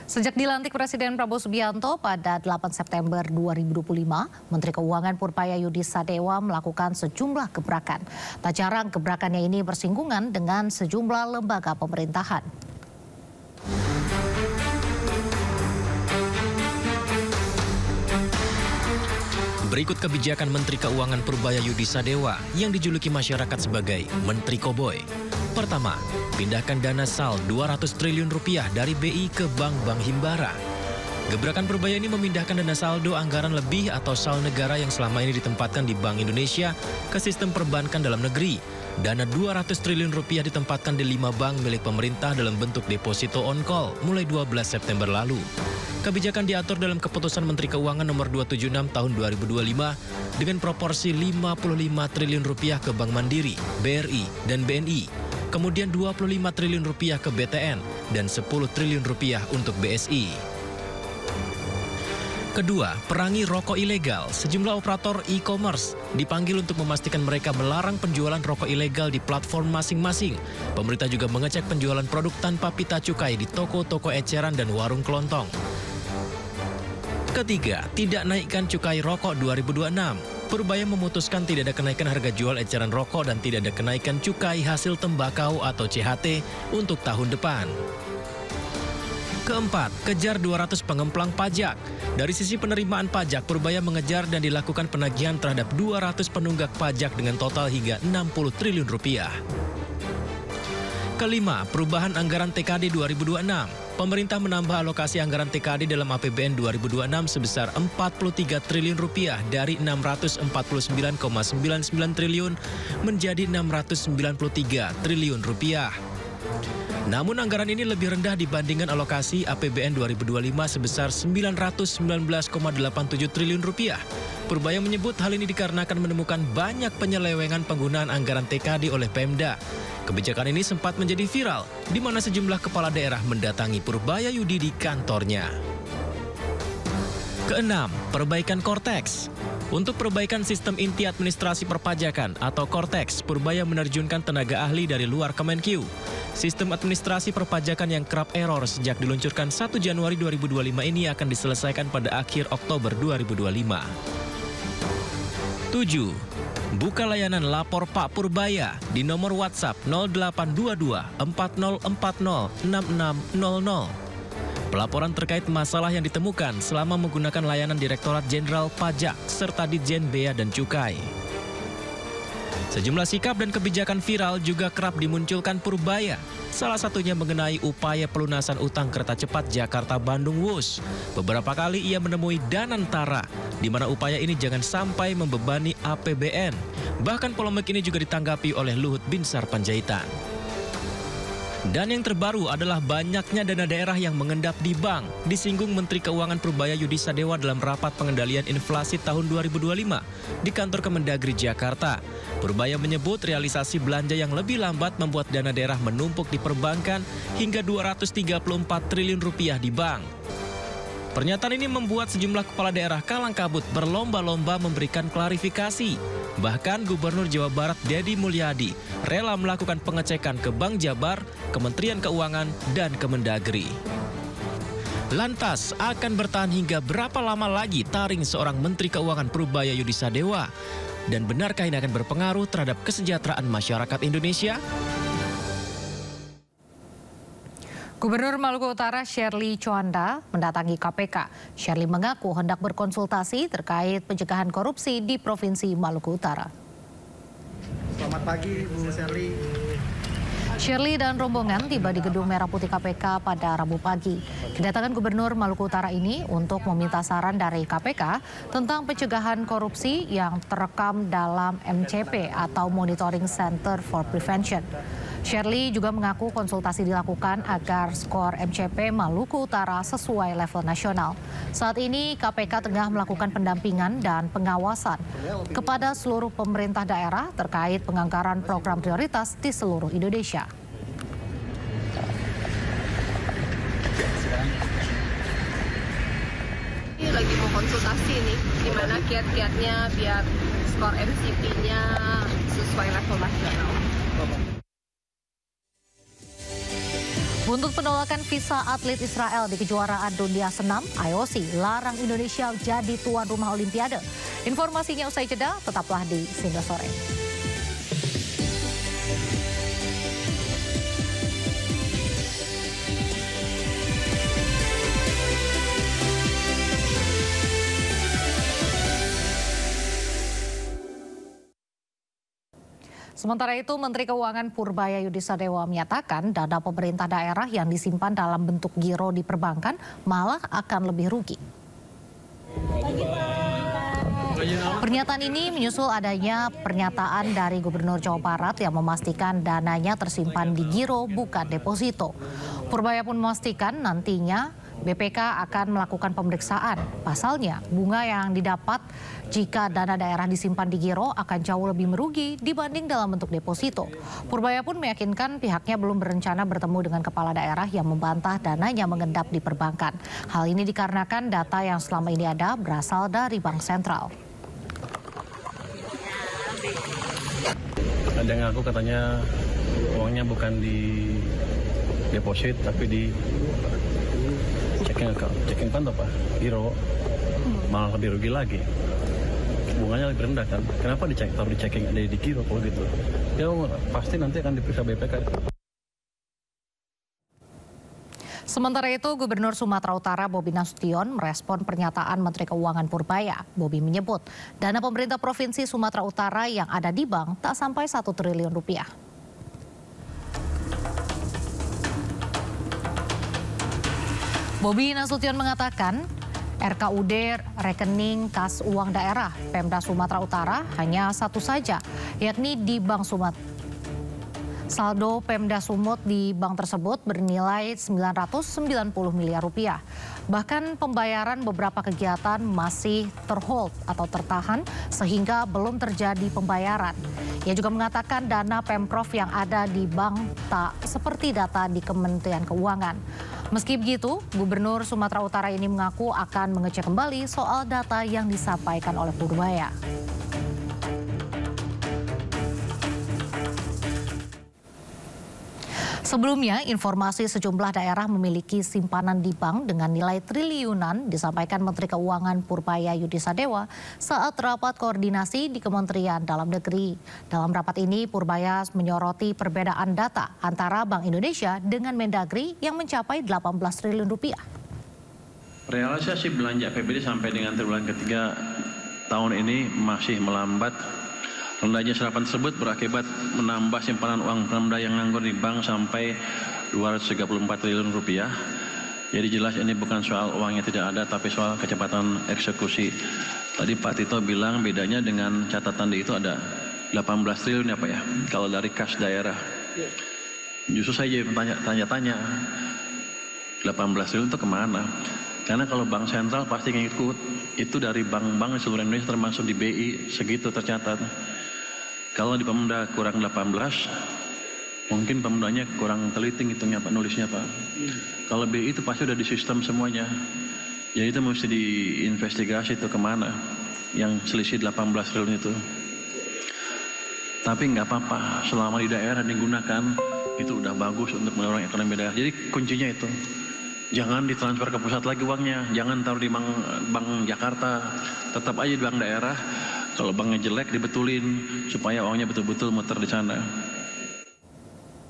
Sejak dilantik Presiden Prabowo Subianto pada 8 September 2025, Menteri Keuangan Purbayayudi Sadewa melakukan sejumlah gebrakan. Tak jarang gebrakannya ini bersinggungan dengan sejumlah lembaga pemerintahan. Berikut kebijakan Menteri Keuangan Purbayayudi Sadewa yang dijuluki masyarakat sebagai Menteri Koboi. Pertama, pindahkan dana SAL 200 triliun rupiah dari BI ke bank-bank himbara. Gebrakan Purbaya ini memindahkan dana saldo anggaran lebih atau SAL negara yang selama ini ditempatkan di Bank Indonesia ke sistem perbankan dalam negeri. Dana 200 triliun rupiah ditempatkan di 5 bank milik pemerintah dalam bentuk deposito on call mulai 12 September lalu. Kebijakan diatur dalam Keputusan Menteri Keuangan Nomor 276 Tahun 2025 dengan proporsi 55 triliun rupiah ke Bank Mandiri, BRI, dan BNI. Kemudian 25 triliun rupiah ke BTN dan 10 triliun rupiah untuk BSI. Kedua, perangi rokok ilegal. Sejumlah operator e-commerce dipanggil untuk memastikan mereka melarang penjualan rokok ilegal di platform masing-masing. Pemerintah juga mengecek penjualan produk tanpa pita cukai di toko-toko eceran dan warung kelontong. Ketiga, tidak naikkan cukai rokok 2026. Purbaya memutuskan tidak ada kenaikan harga jual eceran rokok dan tidak ada kenaikan cukai hasil tembakau atau CHT untuk tahun depan. Keempat, kejar 200 pengemplang pajak. Dari sisi penerimaan pajak, Purbaya mengejar dan dilakukan penagihan terhadap 200 penunggak pajak dengan total hingga 60 triliun rupiah. Kelima, perubahan anggaran TKD 2026. Pemerintah menambah alokasi anggaran TKD dalam APBN 2026 sebesar 43 triliun rupiah dari 649,99 triliun menjadi 693 triliun rupiah. Namun anggaran ini lebih rendah dibandingkan alokasi APBN 2025 sebesar 919,87 triliun rupiah. Purbaya menyebut hal ini dikarenakan menemukan banyak penyelewengan penggunaan anggaran TKD oleh Pemda. Kebijakan ini sempat menjadi viral, di mana sejumlah kepala daerah mendatangi Purbayayudi di kantornya. Keenam, perbaikan Kortex. Untuk perbaikan sistem inti administrasi perpajakan atau Kortex, Purbaya menerjunkan tenaga ahli dari luar Kemenq. Sistem administrasi perpajakan yang kerap error sejak diluncurkan 1 Januari 2025 ini akan diselesaikan pada akhir Oktober 2025. 7. Buka layanan Lapor Pak Purbaya di nomor WhatsApp 0822 4040 6600. Pelaporan terkait masalah yang ditemukan selama menggunakan layanan Direktorat Jenderal Pajak serta Ditjen Bea dan Cukai. Sejumlah sikap dan kebijakan viral juga kerap dimunculkan Purbaya. Salah satunya mengenai upaya pelunasan utang kereta cepat Jakarta-Bandung Wus. Beberapa kali ia menemui Danantara, di mana upaya ini jangan sampai membebani APBN. Bahkan polemik ini juga ditanggapi oleh Luhut Binsar Panjaitan. Dan yang terbaru adalah banyaknya dana daerah yang mengendap di bank. Disinggung Menteri Keuangan Purbayayudi Sadewa dalam rapat pengendalian inflasi tahun 2025 di kantor Kemendagri Jakarta. Purbaya menyebut realisasi belanja yang lebih lambat membuat dana daerah menumpuk di perbankan hingga 234 triliun rupiah di bank. Pernyataan ini membuat sejumlah kepala daerah kalang kabut berlomba-lomba memberikan klarifikasi. Bahkan Gubernur Jawa Barat Deddy Mulyadi rela melakukan pengecekan ke Bank Jabar, Kementerian Keuangan, dan Kemendagri. Lantas, akan bertahan hingga berapa lama lagi taring seorang Menteri Keuangan Purbayayudi Sadewa? Dan benarkah ini akan berpengaruh terhadap kesejahteraan masyarakat Indonesia? Gubernur Maluku Utara Sherly Coanda mendatangi KPK. Sherly mengaku hendak berkonsultasi terkait pencegahan korupsi di Provinsi Maluku Utara. Selamat pagi, Bu Sherly. Sherly dan rombongan tiba di Gedung Merah Putih KPK pada Rabu pagi. Kedatangan Gubernur Maluku Utara ini untuk meminta saran dari KPK tentang pencegahan korupsi yang terekam dalam MCP atau Monitoring Center for Prevention. Sherly juga mengaku konsultasi dilakukan agar skor MCP Maluku Utara sesuai level nasional. Saat ini KPK tengah melakukan pendampingan dan pengawasan kepada seluruh pemerintah daerah terkait penganggaran program prioritas di seluruh Indonesia. Ini lagi mau konsultasi nih, gimana kiat-kiatnya biar skor MCP-nya sesuai level nasional. Buntut penolakan visa atlet Israel di kejuaraan dunia senam, IOC larang Indonesia jadi tuan rumah Olimpiade. Informasinya usai jeda, tetaplah di Sindo Sore. Sementara itu, Menteri Keuangan Purbaya Yudisadewa menyatakan dana pemerintah daerah yang disimpan dalam bentuk giro di perbankan malah akan lebih rugi. Pernyataan ini menyusul adanya pernyataan dari Gubernur Jawa Barat yang memastikan dananya tersimpan di giro bukan deposito. Purbaya pun memastikan nantinya BPK akan melakukan pemeriksaan. Pasalnya, bunga yang didapat jika dana daerah disimpan di giro akan jauh lebih merugi dibanding dalam bentuk deposito. Purbaya pun meyakinkan pihaknya belum berencana bertemu dengan kepala daerah yang membantah dananya mengendap di perbankan. Hal ini dikarenakan data yang selama ini ada berasal dari Bank Sentral. Ada yang ngaku katanya uangnya bukan di deposit tapi di checking account apa? Giro. Malah lebih rugi lagi. Bunganya lebih rendah kan? Kenapa taruh di checking ada di giro kalau gitu? Ya pasti nanti akan diperiksa BPK. Sementara itu, Gubernur Sumatera Utara Bobi Nasution merespon pernyataan Menteri Keuangan Purbaya. Bobi menyebut dana pemerintah Provinsi Sumatera Utara yang ada di bank tak sampai 1 triliun rupiah. Bobi Nasution mengatakan RKUD rekening kas uang daerah Pemda Sumatera Utara hanya satu saja, yakni di Bank Sumatera. Saldo Pemda Sumut di bank tersebut bernilai 990 miliar rupiah. Bahkan pembayaran beberapa kegiatan masih terhold atau tertahan sehingga belum terjadi pembayaran. Ia juga mengatakan dana Pemprov yang ada di bank tak seperti data di Kementerian Keuangan. Meski begitu, Gubernur Sumatera Utara ini mengaku akan mengecek kembali soal data yang disampaikan oleh Purbaya. Sebelumnya, informasi sejumlah daerah memiliki simpanan di bank dengan nilai triliunan disampaikan Menteri Keuangan Purbaya Yudisadewa saat rapat koordinasi di Kementerian Dalam Negeri. Dalam rapat ini, Purbaya menyoroti perbedaan data antara Bank Indonesia dengan Mendagri yang mencapai 18 triliun rupiah. Realisasi belanja APBD sampai dengan triwulan ketiga tahun ini masih melambat. Rendahnya serapan tersebut berakibat menambah simpanan uang Pemda yang nganggur di bank sampai 234 triliun rupiah. Jadi jelas ini bukan soal uangnya tidak ada, tapi soal kecepatan eksekusi. Tadi Pak Tito bilang bedanya dengan catatan di itu ada 18 triliun ya Pak ya, kalau dari kas daerah. Justru saya tanya-tanya, 18 triliun itu kemana? Karena kalau Bank Sentral pasti ngikut, itu dari bank-bank di seluruh Indonesia termasuk di BI, segitu tercatat. Kalau di Pemda kurang 18, mungkin Pemdanya kurang teliti ngitungnya Pak, nulisnya Pak. Kalau BI itu pasti udah di sistem semuanya. Jadi itu mesti diinvestigasi itu kemana yang selisih 18 triliun itu. Tapi nggak apa-apa, selama di daerah digunakan, itu udah bagus untuk mendorong ekonomi daerah. Jadi kuncinya itu, jangan ditransfer ke pusat lagi uangnya, jangan taruh di bank Jakarta, tetap aja di bank daerah. Kalau banknya jelek dibetulin supaya uangnya betul-betul muter di sana.